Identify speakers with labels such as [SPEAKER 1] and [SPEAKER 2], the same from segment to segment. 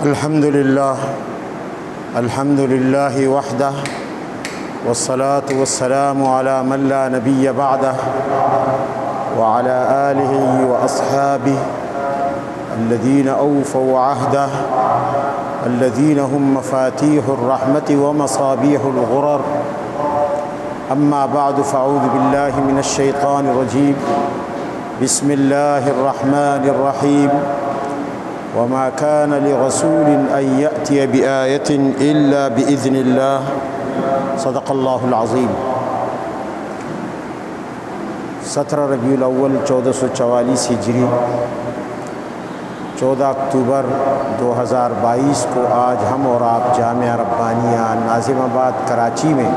[SPEAKER 1] الحمد للہ وحدہ والصلاة والسلام علی من لا نبی بعدہ وعلی آلہ واصحابہ الذین اوفوا عہدہ الذین هم مفاتیح الرحمة ومصابیح الغرر اما بعد فاعوذ باللہ من الشیطان الرجیم بسم اللہ الرحمن الرحیم وما كان لرسول أن يأتي بآية إلا بإذن الله صدق الله العظيم 17 ربیع الاول 1444 ہجری 14 اکتوبر 2022 کو آج ہم اور آپ جامعہ ربانیہ ناظم آباد کراچی میں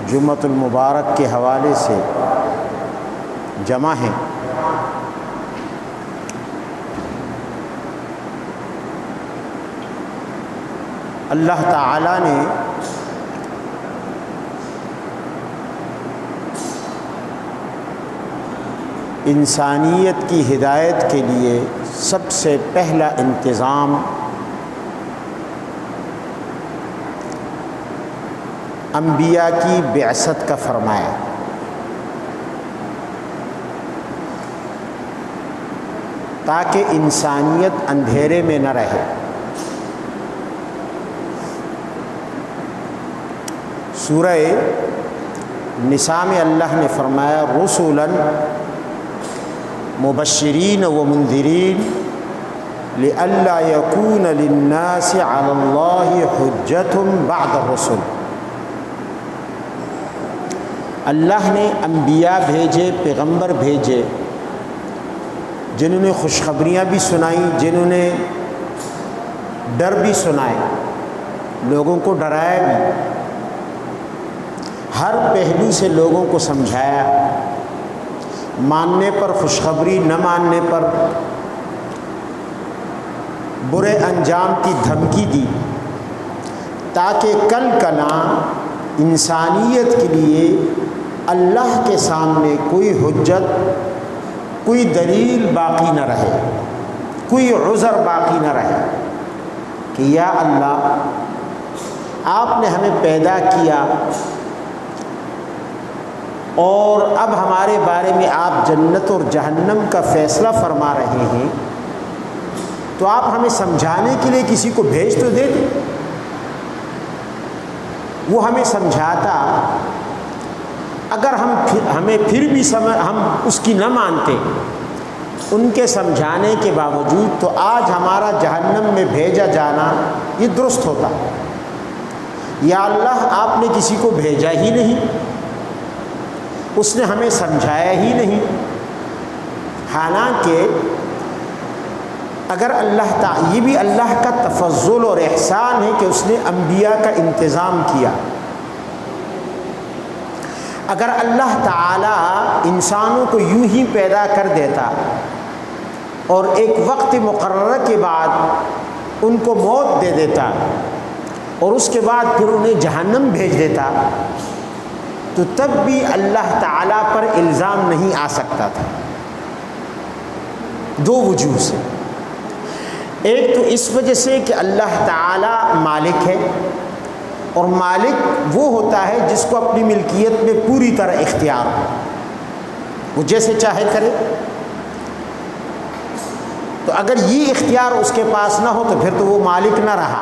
[SPEAKER 1] جمعۃ المبارک کے حوالے سے جمع ہیں۔ اللہ تعالیٰ نے انسانیت کی ہدایت کے لیے سب سے پہلا انتظام انبیاء کی بعثت کا فرمایا۔ تاکہ انسانیت اندھیرے میں نہ رہے۔ سورہ نساء میں اللہ نے فرمایا رسولا مبشرین و منذرین لئلا یکون للناس علی اللہ حجۃ بعد الرسل۔ اللہ نے انبیاء بھیجے، پیغمبر بھیجے، جنہوں نے خوشخبریاں بھی سنائیں، جنہوں نے ڈر بھی سنائے، لوگوں کو ڈرایا بھی، ہر پہلو سے لوگوں کو سمجھایا، ماننے پر خوشخبری، نہ ماننے پر برے انجام کی دھمکی دی، تاکہ کل کنا انسانیت کے لیے اللہ کے سامنے کوئی حجت، کوئی دلیل باقی نہ رہے، کوئی عذر باقی نہ رہے کہ یا اللہ آپ نے ہمیں پیدا کیا اور اب ہمارے بارے میں آپ جنت اور جہنم کا فیصلہ فرما رہے ہیں، تو آپ ہمیں سمجھانے کے لیے کسی کو بھیج تو دے دیں۔ وہ ہمیں سمجھاتا، اگر ہمیں پھر بھی ہم اس کی نہ مانتے ان کے سمجھانے کے باوجود، تو آج ہمارا جہنم میں بھیجا جانا یہ درست ہوتا۔ یا اللہ آپ نے کسی کو بھیجا ہی نہیں، اس نے ہمیں سمجھایا ہی نہیں۔ حالانکہ اگر اللہ تعالیٰ، یہ بھی اللہ کا تفضل اور احسان ہے کہ اس نے انبیاء کا انتظام کیا۔ اگر اللہ تعالیٰ انسانوں کو یوں ہی پیدا کر دیتا اور ایک وقت مقررہ کے بعد ان کو موت دے دیتا اور اس کے بعد پھر انہیں جہنم بھیج دیتا، تو تب بھی اللہ تعالیٰ پر الزام نہیں آ سکتا تھا، دو وجوہ سے۔ ایک تو اس وجہ سے کہ اللہ تعالیٰ مالک ہے، اور مالک وہ ہوتا ہے جس کو اپنی ملکیت میں پوری طرح اختیار ہو، وہ جیسے چاہے کرے۔ تو اگر یہ اختیار اس کے پاس نہ ہو تو پھر تو وہ مالک نہ رہا۔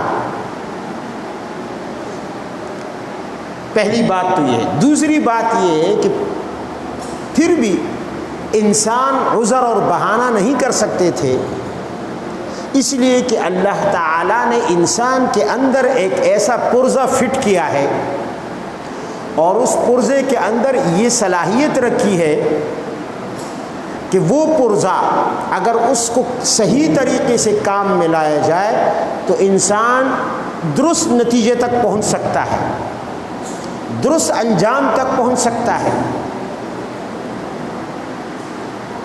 [SPEAKER 1] پہلی بات تو یہ ہے۔ دوسری بات یہ ہے کہ پھر بھی انسان عذر اور بہانہ نہیں کر سکتے تھے، اس لیے کہ اللہ تعالیٰ نے انسان کے اندر ایک ایسا پرزہ فٹ کیا ہے، اور اس پرزے کے اندر یہ صلاحیت رکھی ہے کہ وہ پرزہ اگر اس کو صحیح طریقے سے کام میں لایا جائے تو انسان درست نتیجے تک پہنچ سکتا ہے، درست انجام تک پہنچ سکتا ہے۔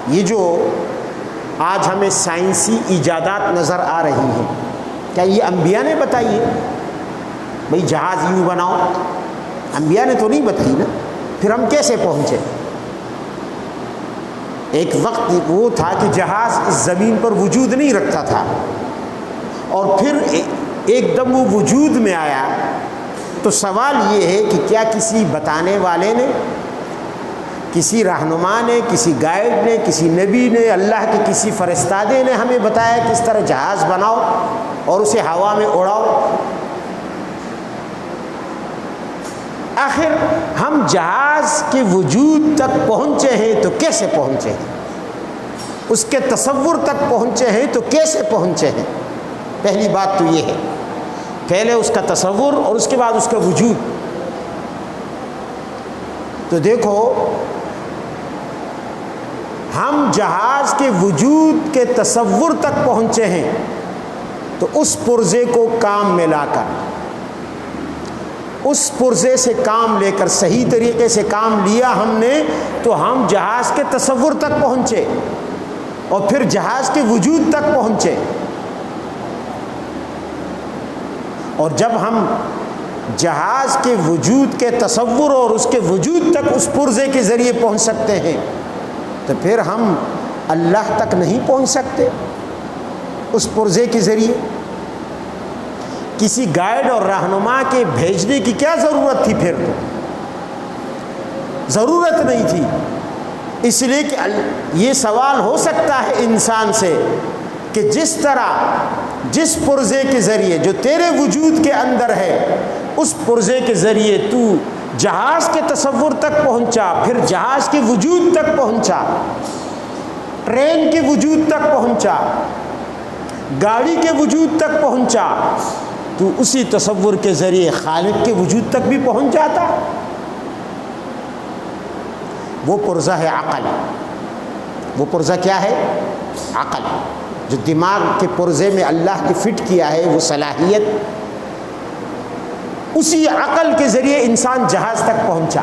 [SPEAKER 1] یہ جو آج ہمیں سائنسی ایجادات نظر آ رہی ہیں، کیا یہ انبیاء نے بتائی ہے؟ بھئی جہاز یوں بناؤ، انبیاء نے تو نہیں بتائی نا، پھر ہم کیسے پہنچے؟ ایک وقت وہ تھا کہ جہاز اس زمین پر وجود نہیں رکھتا تھا، اور پھر ایک دم وہ وجود میں آیا، تو سوال یہ ہے کہ کیا کسی بتانے والے نے، کسی رہنما نے، کسی گائیڈ نے، کسی نبی نے، اللہ کے کسی فرستادے نے ہمیں بتایا کہ اس طرح جہاز بناؤ اور اسے ہوا میں اڑاؤ؟ آخر ہم جہاز کے وجود تک پہنچے ہیں تو کیسے پہنچے ہیں؟ اس کے تصور تک پہنچے ہیں تو کیسے پہنچے ہیں؟ پہلی بات تو یہ ہے، پہلے اس کا تصور اور اس کے بعد اس کا وجود۔ تو دیکھو، ہم جہاز کے وجود کے تصور تک پہنچے ہیں تو اس پرزے کو کام میں لا کر، اس پرزے سے کام لے کر، صحیح طریقے سے کام لیا ہم نے تو ہم جہاز کے تصور تک پہنچے اور پھر جہاز کے وجود تک پہنچے۔ اور جب ہم جہاز کے وجود کے تصور اور اس کے وجود تک اس پرزے کے ذریعے پہنچ سکتے ہیں تو پھر ہم اللہ تک نہیں پہنچ سکتے اس پرزے کے ذریعے؟ کسی گائیڈ اور رہنما کے بھیجنے کی کیا ضرورت تھی؟ پھر تو ضرورت نہیں تھی، اس لیے کہ یہ سوال ہو سکتا ہے انسان سے کہ جس طرح جس پرزے کے ذریعے جو تیرے وجود کے اندر ہے، اس پرزے کے ذریعے تو جہاز کے تصور تک پہنچا، پھر جہاز کے وجود تک پہنچا، ٹرین کے وجود تک پہنچا، گاڑی کے وجود تک پہنچا، تو اسی تصور کے ذریعے خالق کے وجود تک بھی پہنچ جاتا۔ وہ پرزہ ہے عقل۔ وہ پرزہ کیا ہے؟ عقل۔ جو دماغ کے پرزے میں اللہ نے فٹ کیا ہے وہ صلاحیت، اسی عقل کے ذریعے انسان جہاز تک پہنچا۔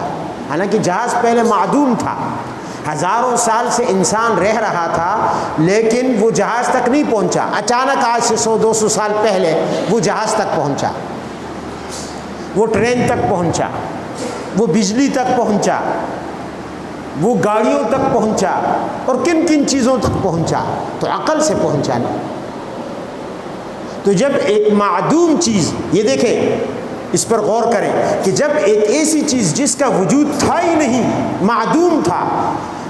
[SPEAKER 1] حالانکہ جہاز پہلے معدوم تھا، ہزاروں سال سے انسان رہ رہا تھا، لیکن وہ جہاز تک نہیں پہنچا۔ اچانک آج سے 100-200 سال پہلے وہ جہاز تک پہنچا، وہ ٹرین تک پہنچا، وہ بجلی تک پہنچا، وہ گاڑیوں تک پہنچا، اور کن کن چیزوں تک پہنچا؟ تو عقل سے پہنچا نا۔ تو جب ایک معدوم چیز، یہ دیکھیں، اس پر غور کریں کہ جب ایک ایسی چیز جس کا وجود تھا ہی نہیں، معدوم تھا،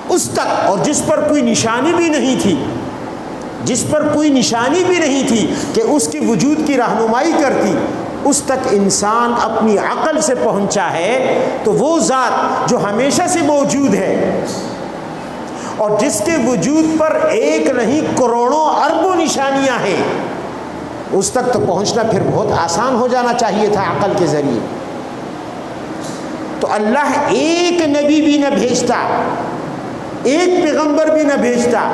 [SPEAKER 1] اس تک، اور جس پر کوئی نشانی بھی نہیں تھی، جس پر کوئی نشانی بھی نہیں تھی کہ اس کی وجود کی رہنمائی کرتی، اس تک انسان اپنی عقل سے پہنچا ہے، تو وہ ذات جو ہمیشہ سے موجود ہے اور جس کے وجود پر ایک نہیں کروڑوں اربوں نشانیاں ہیں، اس تک تو پہنچنا پھر بہت آسان ہو جانا چاہیے تھا عقل کے ذریعے۔ تو اللہ ایک نبی بھی نہ بھیجتا، ایک پیغمبر بھی نہ بھیجتا،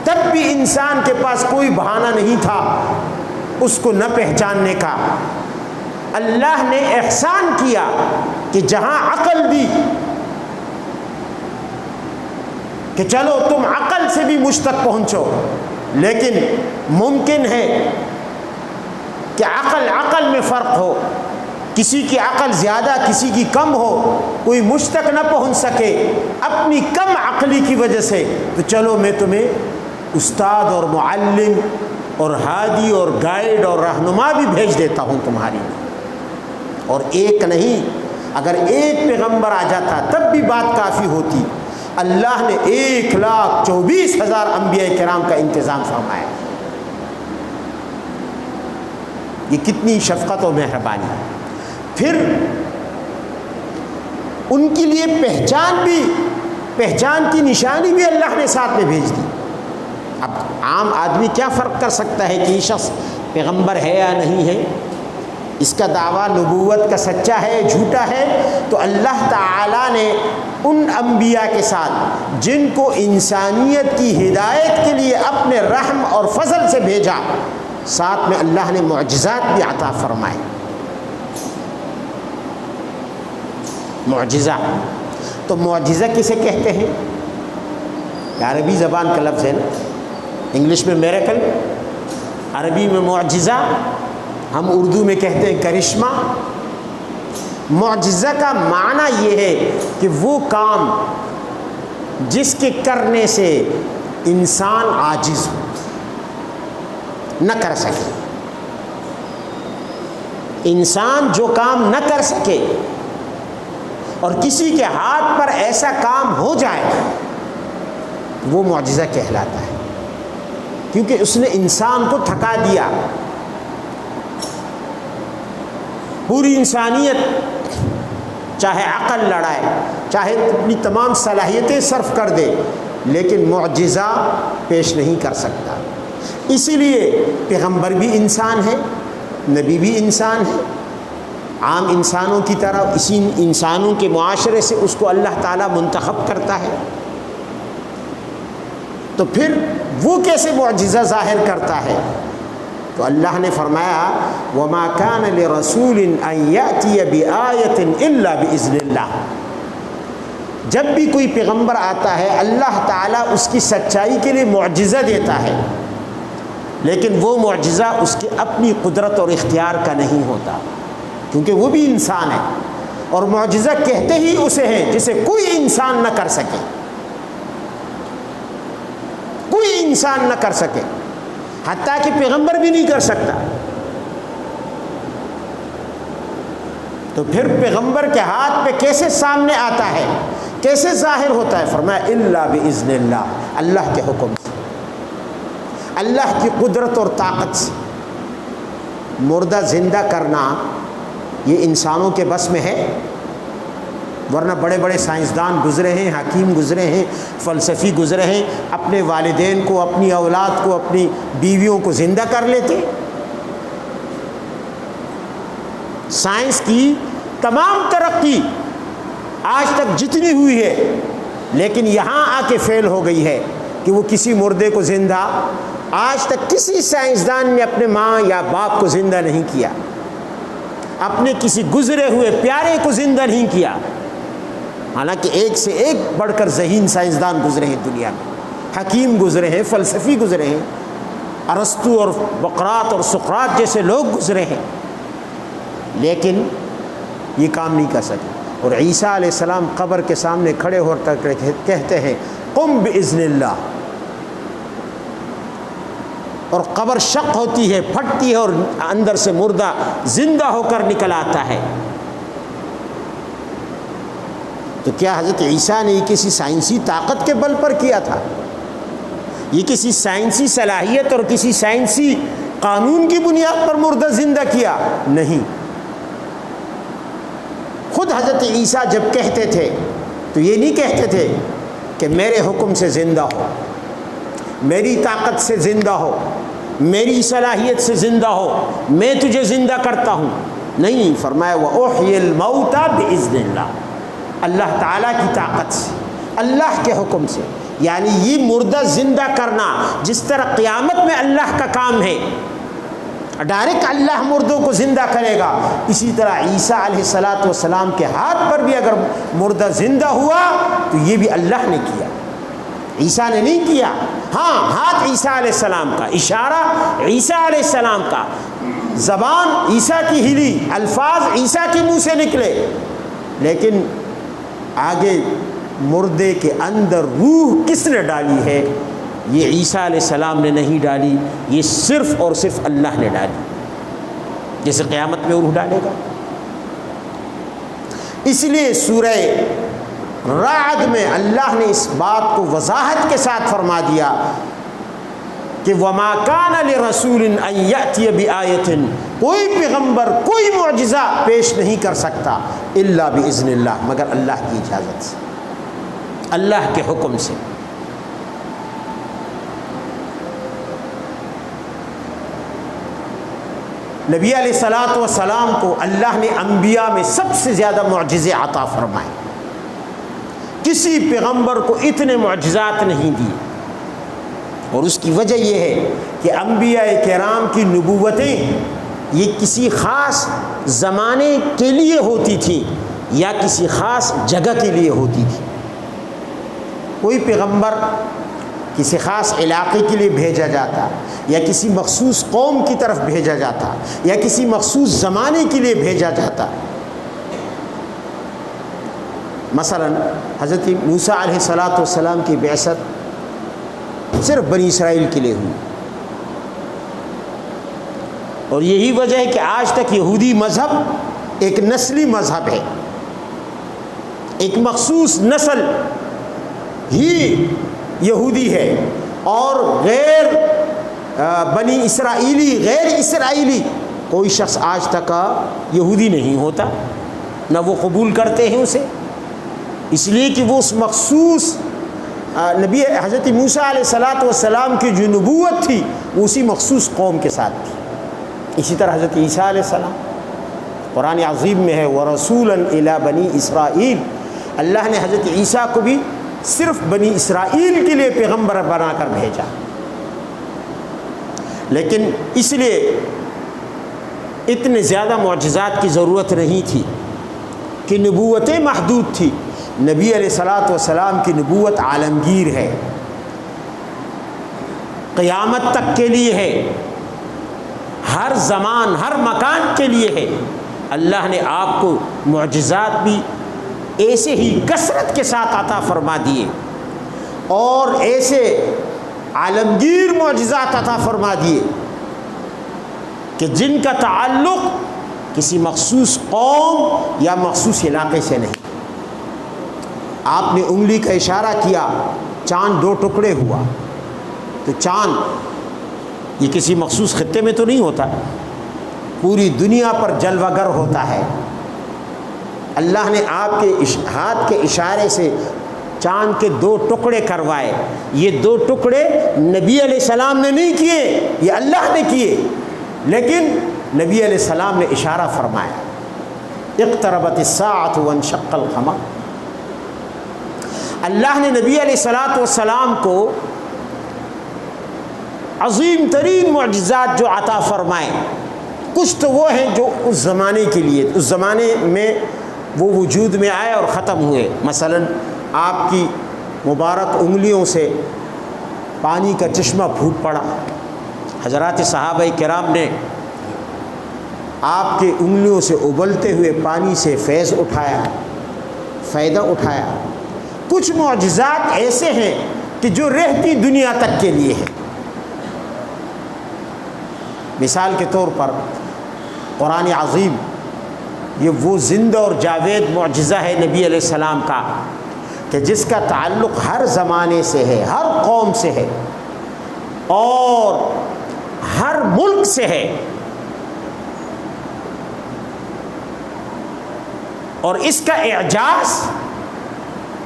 [SPEAKER 1] تب بھی انسان کے پاس کوئی بہانہ نہیں تھا اس کو نہ پہچاننے کا۔ اللہ نے احسان کیا کہ جہاں عقل دی کہ چلو تم عقل سے بھی مجھ تک پہنچو، لیکن ممکن ہے کہ عقل میں فرق ہو، کسی کی عقل زیادہ کسی کی کم ہو، کوئی مجھ تک نہ پہنچ سکے اپنی کم عقلی کی وجہ سے، تو چلو میں تمہیں استاد اور معلم اور ہادی اور گائیڈ اور رہنما بھی بھیج دیتا ہوں تمہاری۔ اور ایک نہیں، اگر ایک پیغمبر آ جاتا تب بھی بات کافی ہوتی۔ اللہ نے 1,24,000 انبیاء کرام کا انتظام فرمایا۔ یہ کتنی شفقت و مہربانی ہے۔ پھر ان کے لیے پہچان کی نشانی بھی اللہ نے ساتھ میں بھیج دی۔ اب عام آدمی کیا فرق کر سکتا ہے کہ یہ شخص پیغمبر ہے یا نہیں ہے، اس کا دعویٰ نبوت کا سچا ہے جھوٹا ہے؟ تو اللہ تعالیٰ نے ان انبیاء کے ساتھ جن کو انسانیت کی ہدایت کے لیے اپنے رحم اور فضل سے بھیجا، ساتھ میں اللہ نے معجزات بھی عطا فرمائے۔ معجزہ، تو معجزہ کسے کہتے ہیں؟ عربی زبان کا لفظ ہے نا، انگلش میں میریکل، عربی میں معجزہ، ہم اردو میں کہتے ہیں کرشمہ۔ معجزہ کا معنی یہ ہے کہ وہ کام جس کے کرنے سے انسان عاجز ہو، نہ کر سکے۔ انسان جو کام نہ کر سکے اور کسی کے ہاتھ پر ایسا کام ہو جائے وہ معجزہ کہلاتا ہے، کیونکہ اس نے انسان کو تھکا دیا۔ پوری انسانیت چاہے عقل لڑائے، چاہے اپنی تمام صلاحیتیں صرف کر دے، لیکن معجزہ پیش نہیں کر سکتا۔ اسی لیے پیغمبر بھی انسان ہے، نبی بھی انسان ہے، عام انسانوں کی طرح اسی انسانوں کے معاشرے سے اس کو اللہ تعالیٰ منتخب کرتا ہے، تو پھر وہ کیسے معجزہ ظاہر کرتا ہے؟ تو اللہ نے فرمایا وَمَا كَانَ لِرَسُولٍ أَن يَأْتِيَ بِآيَةٍ إِلَّا بِإِذْنِ اللَّهِ۔ جب بھی کوئی پیغمبر آتا ہے اللہ تعالیٰ اس کی سچائی کے لیے معجزہ دیتا ہے، لیکن وہ معجزہ اس کی اپنی قدرت اور اختیار کا نہیں ہوتا، کیونکہ وہ بھی انسان ہے، اور معجزہ کہتے ہی اسے ہیں جسے کوئی انسان نہ کر سکے، کوئی انسان نہ کر سکے، حتیٰ کہ پیغمبر بھی نہیں کر سکتا۔ تو پھر پیغمبر کے ہاتھ پہ کیسے سامنے آتا ہے، کیسے ظاہر ہوتا ہے؟ فرمایا الا باذن اللہ، اللہ کے حکم سے، اللہ کی قدرت اور طاقت سے۔ مردہ زندہ کرنا یہ انسانوں کے بس میں ہے؟ ورنہ بڑے بڑے سائنسدان گزرے ہیں، حکیم گزرے ہیں، فلسفی گزرے ہیں، اپنے والدین کو، اپنی اولاد کو، اپنی بیویوں کو زندہ کر لیتے۔ سائنس کی تمام ترقی آج تک جتنی ہوئی ہے، لیکن یہاں آ کے فیل ہو گئی ہے کہ وہ کسی مردے کو زندہ، آج تک کسی سائنسدان نے اپنے ماں یا باپ کو زندہ نہیں کیا، اپنے کسی گزرے ہوئے پیارے کو زندہ نہیں کیا، حالانکہ ایک سے ایک بڑھ کر ذہین سائنسدان گزرے ہیں دنیا میں، حکیم گزرے ہیں، فلسفی گزرے ہیں، ارسطو اور بقراط اور سقراط جیسے لوگ گزرے ہیں، لیکن یہ کام نہیں کر سکے۔ اور عیسیٰ علیہ السلام قبر کے سامنے کھڑے ہو کر کہتے ہیں قم باذن اللہ، اور قبر شق ہوتی ہے، پھٹتی ہے، اور اندر سے مردہ زندہ ہو کر نکل آتا ہے۔ تو کیا حضرت عیسیٰ نے یہ کسی سائنسی طاقت کے بل پر کیا تھا؟ یہ کسی سائنسی صلاحیت اور کسی سائنسی قانون کی بنیاد پر مردہ زندہ کیا؟ نہیں۔ خود حضرت عیسیٰ جب کہتے تھے تو یہ نہیں کہتے تھے کہ میرے حکم سے زندہ ہو، میری طاقت سے زندہ ہو، میری صلاحیت سے زندہ ہو، میں تجھے زندہ کرتا ہوں، نہیں، فرمایا وَأُحْيِي الْمَوْتَى بِإِذْنِ اللَّهِ، اللہ تعالیٰ کی طاقت سے، اللہ کے حکم سے۔ یعنی یہ مردہ زندہ کرنا جس طرح قیامت میں اللہ کا کام ہے، ڈائریکٹ اللہ مردوں کو زندہ کرے گا، اسی طرح عیسیٰ علیہ السلام کے ہاتھ پر بھی اگر مردہ زندہ ہوا تو یہ بھی اللہ نے کیا، عیسیٰ نے نہیں کیا۔ ہاں، ہاتھ عیسیٰ علیہ السلام کا، اشارہ عیسیٰ علیہ السلام کا، زبان عیسیٰ کی ہلی، الفاظ عیسیٰ کے منہ سے نکلے، لیکن آگے مردے کے اندر روح کس نے ڈالی ہے؟ یہ عیسیٰ علیہ السلام نے نہیں ڈالی، یہ صرف اور صرف اللہ نے ڈالی، جیسے قیامت میں روح ڈالے گا۔ اس لیے سورہ رعد میں اللہ نے اس بات کو وضاحت کے ساتھ فرما دیا کہ وَمَا كَانَ لِرَسُولٍ أَن يَأْتِيَ بِآيَةٍ، کوئی پیغمبر کوئی معجزہ پیش نہیں کر سکتا الا بِإِذْنِ اللہ، مگر اللہ کی اجازت سے، اللہ کے حکم سے۔ نبی علیہ السلام کو اللہ نے انبیاء میں سب سے زیادہ معجزے عطا فرمائے، کسی پیغمبر کو اتنے معجزات نہیں دیے، اور اس کی وجہ یہ ہے کہ انبیاء کرام کی نبوتیں یہ کسی خاص زمانے کے لیے ہوتی تھیں یا کسی خاص جگہ کے لیے ہوتی تھی۔ کوئی پیغمبر کسی خاص علاقے کے لیے بھیجا جاتا، یا کسی مخصوص قوم کی طرف بھیجا جاتا، یا کسی مخصوص زمانے کے لیے بھیجا جاتا، مثلا حضرت موسیٰ علیہ السلام کی بعثت صرف بنی اسرائیل کے لیے ہوئی، اور یہی وجہ ہے کہ آج تک یہودی مذہب ایک نسلی مذہب ہے، ایک مخصوص نسل ہی یہودی ہے، اور غیر بنی اسرائیلی، غیر اسرائیلی کوئی شخص آج تک یہودی نہیں ہوتا، نہ وہ قبول کرتے ہیں اسے، اس لیے کہ وہ اس مخصوص نبی حضرت موسیٰ علیہ السلام کی جو نبوت تھی وہ اسی مخصوص قوم کے ساتھ تھی۔ اسی طرح حضرت عیسیٰ علیہ السلام قرآن عظیم میں ہے وَرَسُولًا إِلَىٰ بَنِي إِسْرَائِيل، اللہ نے حضرت عیسیٰ کو بھی صرف بنی اسرائیل کے لیے پیغمبر بنا کر بھیجا، لیکن اس لیے اتنے زیادہ معجزات کی ضرورت نہیں تھی کہ نبوتیں محدود تھی۔ نبی علیہ السلام کی نبوت عالمگیر ہے، قیامت تک کے لیے ہے، ہر زمان ہر مکان کے لیے ہے۔ اللہ نے آپ کو معجزات بھی ایسے ہی کثرت کے ساتھ عطا فرما دیے، اور ایسے عالمگیر معجزات عطا فرما دیے کہ جن کا تعلق کسی مخصوص قوم یا مخصوص علاقے سے نہیں۔ آپ نے انگلی کا اشارہ کیا، چاند 2 ٹکڑے ہوا، تو چاند یہ کسی مخصوص خطے میں تو نہیں ہوتا، پوری دنیا پر جلوہ گر ہوتا ہے۔ اللہ نے آپ کے ہاتھ کے اشارے سے چاند کے 2 ٹکڑے کروائے۔ یہ 2 ٹکڑے نبی علیہ السلام نے نہیں کیے، یہ اللہ نے کیے، لیکن نبی علیہ السلام نے اشارہ فرمایا۔ اقتربت الساعۃ وانشق القمر، اللہ نے نبی علیہ السلام کو عظیم ترین معجزات جو عطا فرمائے، کچھ تو وہ ہیں جو اس زمانے کے لیے، اس زمانے میں وہ وجود میں آئے اور ختم ہوئے۔ مثلا آپ کی مبارک انگلیوں سے پانی کا چشمہ پھوٹ پڑا، حضرات صحابہ کرام نے آپ کے انگلیوں سے ابلتے ہوئے پانی سے فیض اٹھایا، فائدہ اٹھایا۔ کچھ معجزات ایسے ہیں کہ جو رہتی دنیا تک کے لیے ہے۔ مثال کے طور پر قرآن عظیم یہ وہ زندہ اور جاوید معجزہ ہے نبی علیہ السلام کا کہ جس کا تعلق ہر زمانے سے ہے، ہر قوم سے ہے، اور ہر ملک سے ہے، اور اس کا اعجاز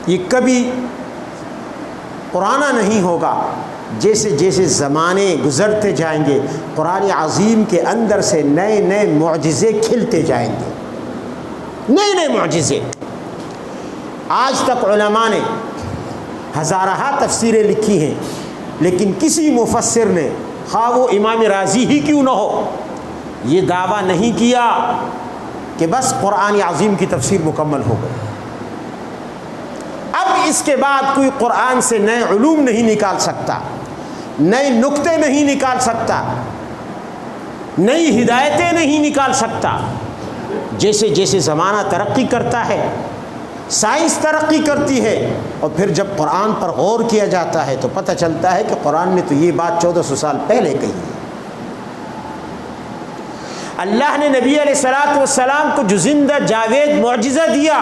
[SPEAKER 1] یہ کبھی پرانا نہیں ہوگا۔ جیسے جیسے زمانے گزرتے جائیں گے قرآن عظیم کے اندر سے نئے نئے معجزے کھلتے جائیں گے، نئے نئے معجزے۔ آج تک علماء نے ہزارہ تفسیریں لکھی ہیں، لیکن کسی مفسر نے، خواہ وہ امام رازی ہی کیوں نہ ہو، یہ دعویٰ نہیں کیا کہ بس قرآن عظیم کی تفسیر مکمل ہو گئی۔ اب اس کے بعد کوئی قرآن سے نئے علوم نہیں نکال سکتا، نئے نکتے نہیں نکال سکتا، نئی ہدایتیں نہیں نکال سکتا۔ جیسے جیسے زمانہ ترقی کرتا ہے، سائنس ترقی کرتی ہے، اور پھر جب قرآن پر غور کیا جاتا ہے تو پتہ چلتا ہے کہ قرآن نے تو یہ بات 1400 سال پہلے کہی ہے۔ اللہ نے نبی علیہ السلام کو جو زندہ جاوید معجزہ دیا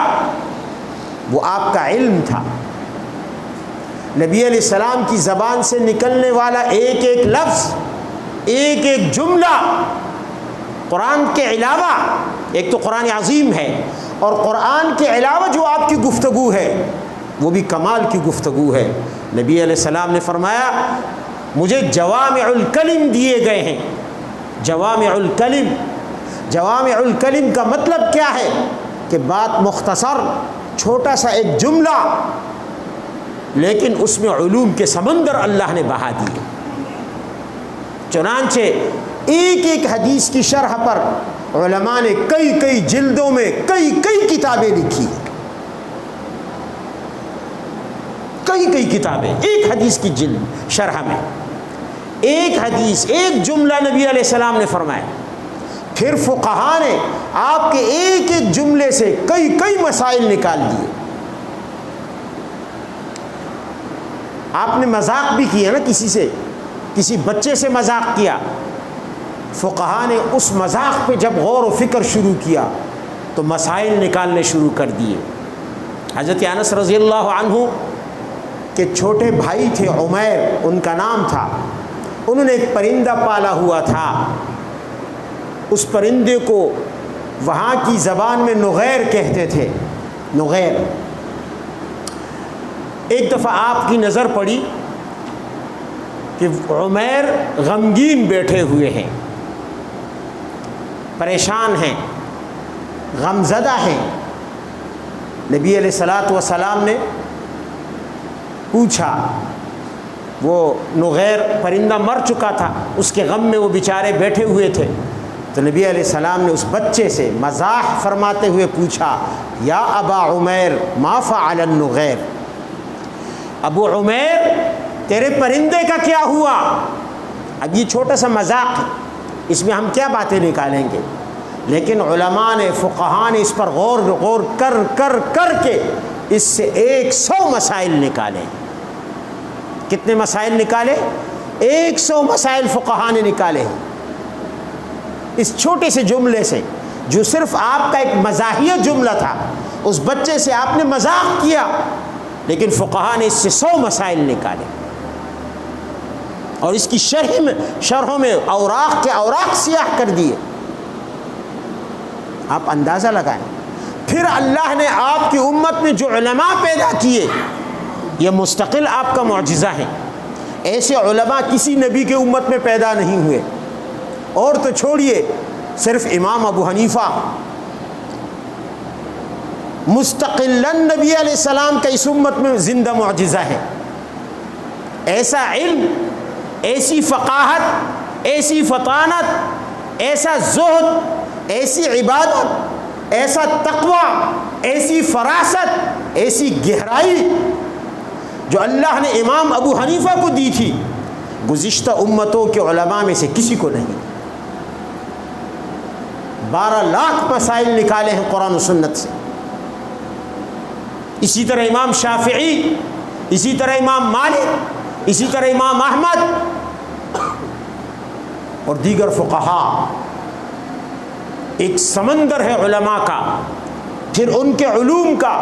[SPEAKER 1] وہ آپ کا علم تھا۔ نبی علیہ السلام کی زبان سے نکلنے والا ایک ایک لفظ، ایک ایک جملہ قرآن کے علاوہ، ایک تو قرآن عظیم ہے، اور قرآن کے علاوہ جو آپ کی گفتگو ہے وہ بھی کمال کی گفتگو ہے۔ نبی علیہ السلام نے فرمایا مجھے جوامع الکلم دیے گئے ہیں۔ جوامع الکلم، جوامع الکلم کا مطلب کیا ہے کہ بات مختصر، چھوٹا سا ایک جملہ، لیکن اس میں علوم کے سمندر اللہ نے بہا دیے۔ چنانچہ ایک ایک حدیث کی شرح پر علماء نے کئی کئی جلدوں میں کئی کئی کتابیں لکھی، کئی کئی کتابیں ایک حدیث کی جلد شرح میں، ایک حدیث، ایک جملہ نبی علیہ السلام نے فرمایا۔ پھر فقہا نے آپ کے ایک ایک جملے سے کئی کئی مسائل نکال دیے۔ آپ نے مذاق بھی کیا نا کسی سے، کسی بچے سے مذاق کیا، فقہا نے اس مذاق پہ جب غور و فکر شروع کیا تو مسائل نکالنے شروع کر دیے۔ حضرت انس رضی اللہ عنہ کے چھوٹے بھائی تھے عمیر ان کا نام تھا، انہوں نے ایک پرندہ پالا ہوا تھا، اس پرندے کو وہاں کی زبان میں نغیر کہتے تھے، نغیر۔ ایک دفعہ آپ کی نظر پڑی کہ عمیر غمگین بیٹھے ہوئے ہیں، پریشان ہیں، غمزدہ ہیں۔ نبی علیہ الصلاۃ والسلام نے پوچھا، وہ نغیر پرندہ مر چکا تھا، اس کے غم میں وہ بیچارے بیٹھے ہوئے تھے، تو نبی علیہ السلام نے اس بچے سے مزاح فرماتے ہوئے پوچھا، یا ابا عمیر ما فعل النغیر، ابو عمیر تیرے پرندے کا کیا ہوا؟ اب یہ چھوٹا سا مذاق ہے، اس میں ہم کیا باتیں نکالیں گے، لیکن علماء نے، فقہاء نے اس پر غور کر کے اس سے 100 مسائل نکالے۔ کتنے مسائل نکالے؟ 100 مسائل فقہاء نے نکالے ہیں اس چھوٹے سے جملے سے، جو صرف آپ کا ایک مزاحیہ جملہ تھا، اس بچے سے آپ نے مذاق کیا، لیکن فقہاء نے اس سے 100 مسائل نکالے اور اس کی شرحوں میں اوراق کے اوراق سیاہ کر دیے۔ آپ اندازہ لگائیں۔ پھر اللہ نے آپ کی امت میں جو علماء پیدا کیے، یہ مستقل آپ کا معجزہ ہے۔ ایسے علماء کسی نبی کے امت میں پیدا نہیں ہوئے، اور تو چھوڑیے صرف امام ابو حنیفہ مستقلاً نبی علیہ السلام کا اس امت میں زندہ معجزہ ہے۔ ایسا علم، ایسی فقاہت، ایسی فطانت، ایسا زہد، ایسی عبادت، ایسا تقوی، ایسی فراست، ایسی گہرائی جو اللہ نے امام ابو حنیفہ کو دی تھی، گزشتہ امتوں کے علماء میں سے کسی کو نہیں۔ 12 لاکھ مسائل نکالے ہیں قرآن و سنت سے۔ اسی طرح امام شافعی، اسی طرح امام مالک، اسی طرح امام احمد اور دیگر فقہاء۔ ایک سمندر ہے علماء کا، پھر ان کے علوم کا،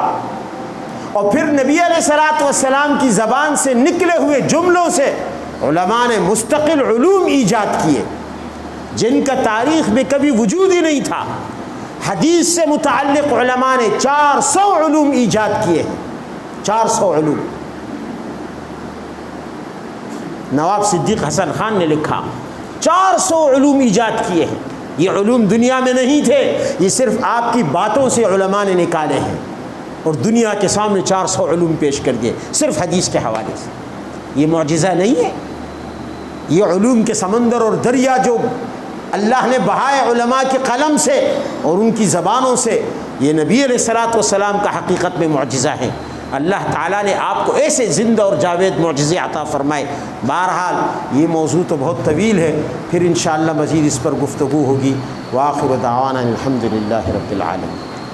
[SPEAKER 1] اور پھر نبی علیہ الصلاۃ والسلام کی زبان سے نکلے ہوئے جملوں سے علماء نے مستقل علوم ایجاد کیے جن کا تاریخ میں کبھی وجود ہی نہیں تھا۔ حدیث سے متعلق علماء نے 400 علوم ایجاد کیے ہیں، 400 علوم۔ نواب صدیق حسن خان نے لکھا 400 علوم ایجاد کیے ہیں۔ یہ علوم دنیا میں نہیں تھے، یہ صرف آپ کی باتوں سے علماء نے نکالے ہیں اور دنیا کے سامنے 400 علوم پیش کر دیے صرف حدیث کے حوالے سے۔ یہ معجزہ نہیں ہے؟ یہ علوم کے سمندر اور دریا جو اللہ نے بہائے علماء کے قلم سے اور ان کی زبانوں سے، یہ نبی علیہ الصلاۃ والسلام کا حقیقت میں معجزہ ہے۔ اللہ تعالیٰ نے آپ کو ایسے زندہ اور جاوید معجزے عطا فرمائے۔ بہرحال یہ موضوع تو بہت طویل ہے، پھر انشاءاللہ مزید اس پر گفتگو ہوگی۔ وآخر دعوانا الحمد للہ رب العالمین۔